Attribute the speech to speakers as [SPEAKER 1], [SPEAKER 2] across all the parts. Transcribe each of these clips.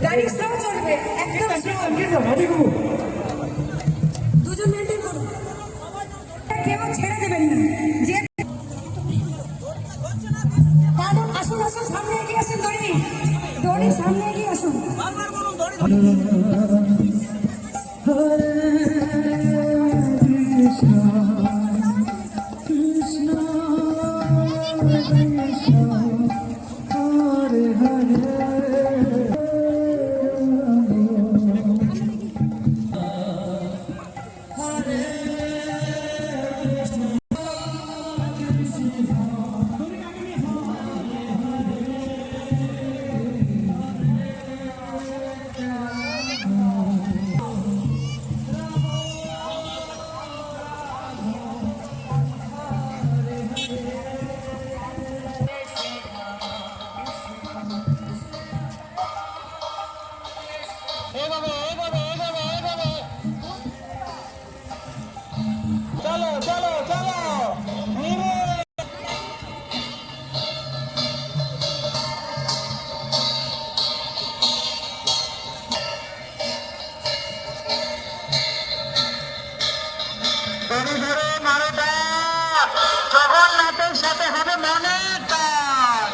[SPEAKER 1] গাড়ি স্লো চলবে, একদম স্লো। দুজন মেনটেন করুন, কেউ ছেড়ে দেবেন না। যে দাদু আসুন, আসুন সামনে এগিয়ে আসুন, দড়ি সামনে এগিয়ে আসুন।
[SPEAKER 2] জগন্নাথের সাথে হবে মনের টান।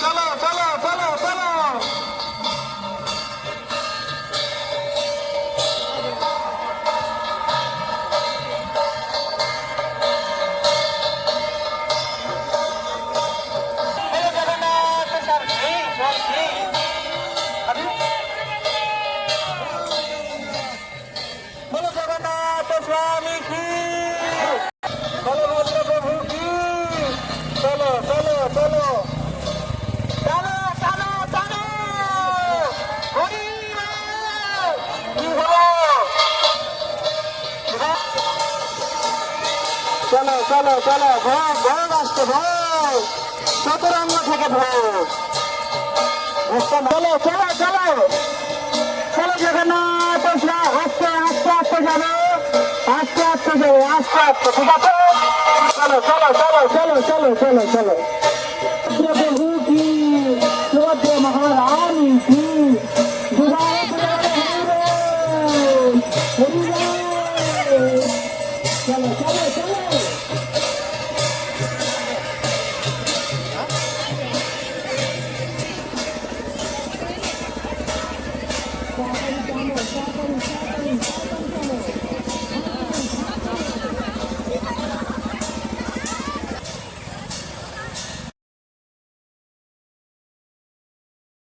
[SPEAKER 2] চলো চলো চলো চলো। বলো জগন্নাথ স্বামী কি, বলো ভদ্র প্রভু কি। চলো চলো চলো, টানো টানো টানো। কি হলো? চলো চলো চলো, ভোগ ভোগ আসছে, ভোগ চতুরঙ্গ থেকে ভোগ। চলো চলো চলো চলো জগন্নাথ, আস্তে আস্তে আস্তে যাবে, আস্তে আস্তে যাবে, আস্তে আস্তে, ঠিক আছে। চলো চলো চলো চলো চলো চলো চলো। প্রভু কি, মহারানী কি, চলো চলো চলো।